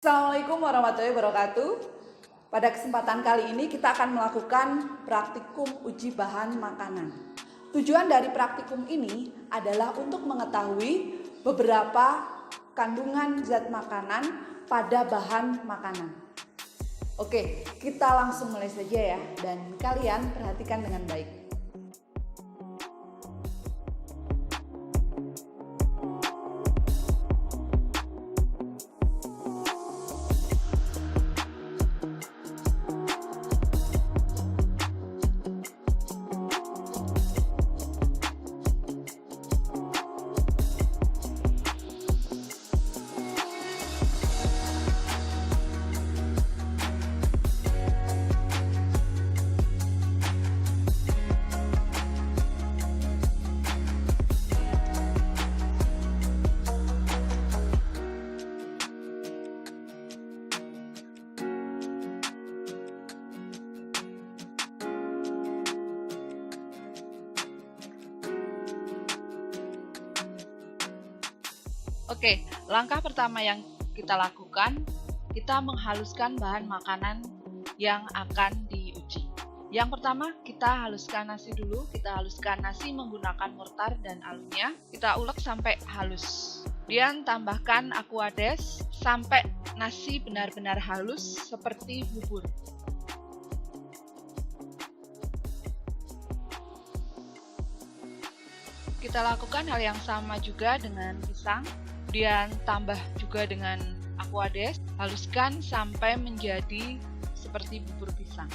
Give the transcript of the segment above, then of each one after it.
Assalamualaikum warahmatullahi wabarakatuh. Pada kesempatan kali ini kita akan melakukan praktikum uji bahan makanan. Tujuan dari praktikum ini adalah untuk mengetahui beberapa kandungan zat makanan pada bahan makanan. Oke, kita langsung mulai saja ya, dan kalian perhatikan dengan baik. Oke, langkah pertama yang kita lakukan, kita menghaluskan bahan makanan yang akan diuji. Yang pertama, kita haluskan nasi dulu. Kita haluskan nasi menggunakan mortar dan alunya. Kita ulek sampai halus. Kemudian tambahkan aquades sampai nasi benar-benar halus seperti bubur. Kita lakukan hal yang sama juga dengan pisang. Kemudian tambah juga dengan aquades, haluskan sampai menjadi seperti bubur pisang.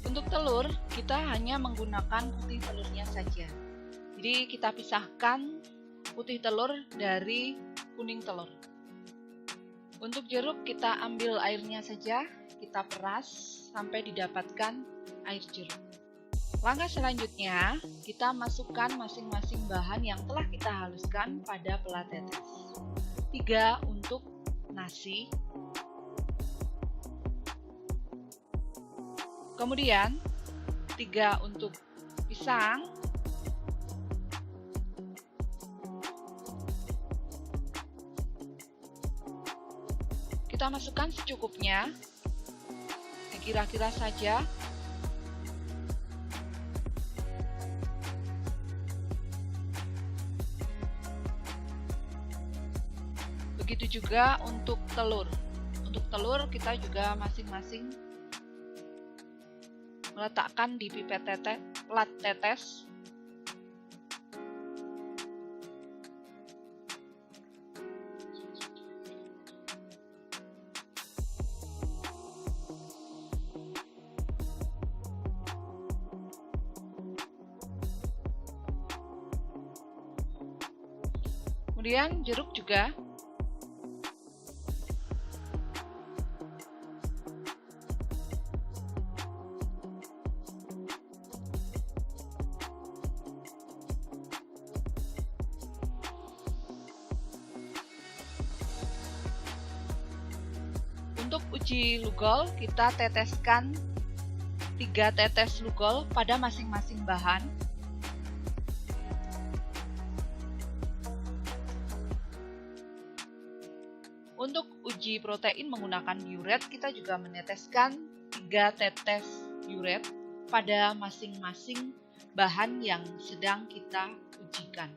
Untuk telur, kita hanya menggunakan putih telurnya saja. Jadi kita pisahkan putih telur dari kuning telur. Untuk jeruk, kita ambil airnya saja, kita peras sampai didapatkan air jeruk. Langkah selanjutnya, kita masukkan masing-masing bahan yang telah kita haluskan pada pelat tetes. 3 untuk nasi. Kemudian 3 untuk pisang. Kita masukkan secukupnya, kira-kira saja. Begitu juga untuk telur. Untuk telur kita juga masing-masing meletakkan di pipet pelat tetes. Kemudian jeruk juga. Untuk uji lugol, kita teteskan 3 tetes lugol pada masing-masing bahan. Untuk uji protein menggunakan biuret, kita juga meneteskan 3 tetes biuret pada masing-masing bahan yang sedang kita ujikan.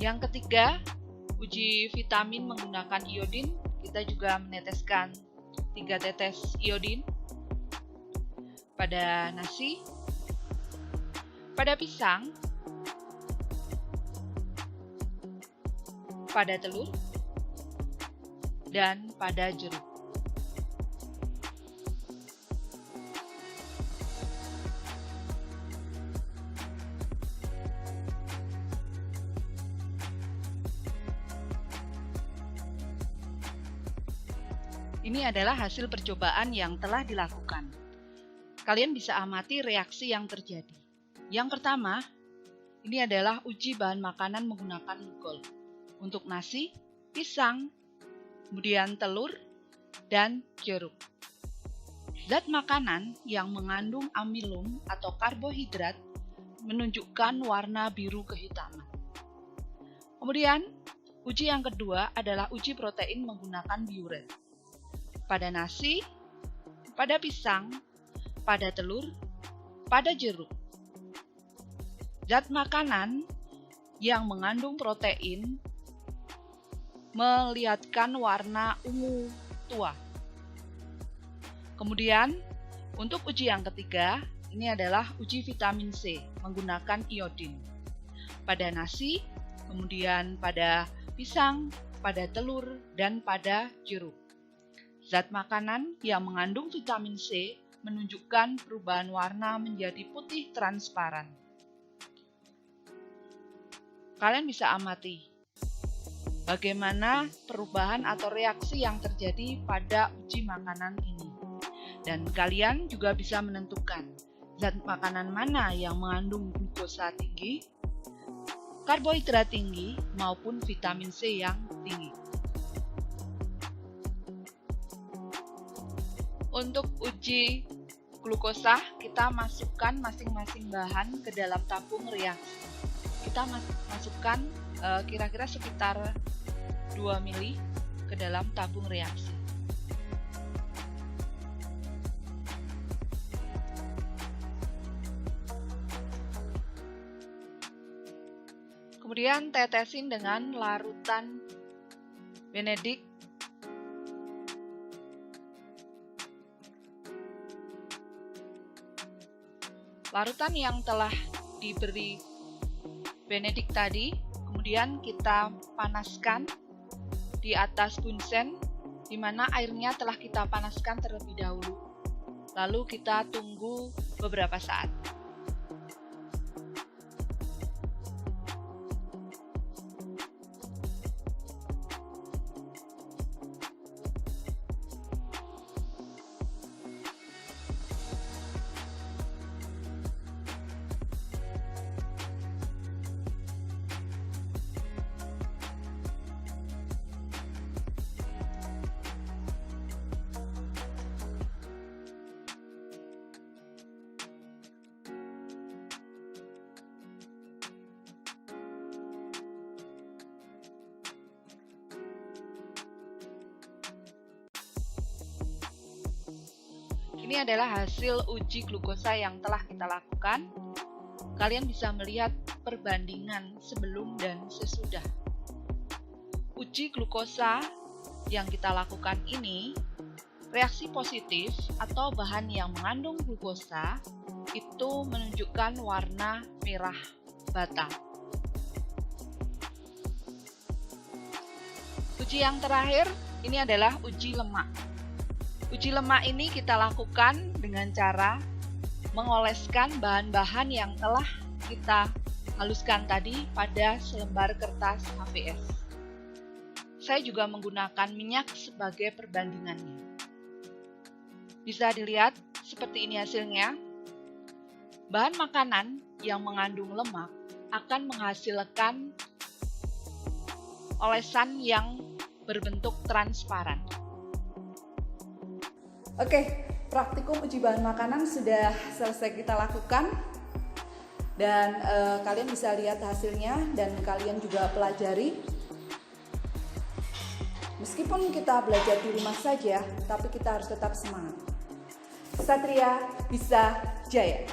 Yang ketiga, uji vitamin menggunakan iodin, kita juga meneteskan 3 tetes iodin pada nasi, pada pisang, pada telur, dan pada jeruk. Ini adalah hasil percobaan yang telah dilakukan. Kalian bisa amati reaksi yang terjadi. Yang pertama, ini adalah uji bahan makanan menggunakan glukol. Untuk nasi, pisang, kemudian telur, dan jeruk. Zat makanan yang mengandung amilum atau karbohidrat menunjukkan warna biru kehitaman. Kemudian, uji yang kedua adalah uji protein menggunakan biuret. Pada nasi, pada pisang, pada telur, pada jeruk. Zat makanan yang mengandung protein melihatkan warna ungu tua. Kemudian, untuk uji yang ketiga, ini adalah uji vitamin C menggunakan iodin. Pada nasi, kemudian pada pisang, pada telur, dan pada jeruk. Zat makanan yang mengandung vitamin C menunjukkan perubahan warna menjadi putih transparan. Kalian bisa amati bagaimana perubahan atau reaksi yang terjadi pada uji makanan ini. Dan kalian juga bisa menentukan zat makanan mana yang mengandung glukosa tinggi, karbohidrat tinggi, maupun vitamin C yang tinggi. Untuk uji glukosa, kita masukkan masing-masing bahan ke dalam tabung reaksi. Kita masukkan kira-kira sekitar 2 mili ke dalam tabung reaksi. Kemudian tetesin dengan larutan Benedict. Larutan yang telah diberi Benedict tadi, kemudian kita panaskan di atas bunsen, di mana airnya telah kita panaskan terlebih dahulu. Lalu kita tunggu beberapa saat. Ini adalah hasil uji glukosa yang telah kita lakukan. Kalian bisa melihat perbandingan sebelum dan sesudah. Uji glukosa yang kita lakukan ini, reaksi positif atau bahan yang mengandung glukosa itu menunjukkan warna merah bata. Uji yang terakhir, ini adalah uji lemak. Uji lemak ini kita lakukan dengan cara mengoleskan bahan-bahan yang telah kita haluskan tadi pada selembar kertas HVS. Saya juga menggunakan minyak sebagai perbandingannya. Bisa dilihat seperti ini hasilnya. Bahan makanan yang mengandung lemak akan menghasilkan olesan yang berbentuk transparan. Oke, praktikum uji bahan makanan sudah selesai kita lakukan. Dan kalian bisa lihat hasilnya dan kalian juga pelajari. Meskipun kita belajar di rumah saja, tapi kita harus tetap semangat. Satria bisa jaya.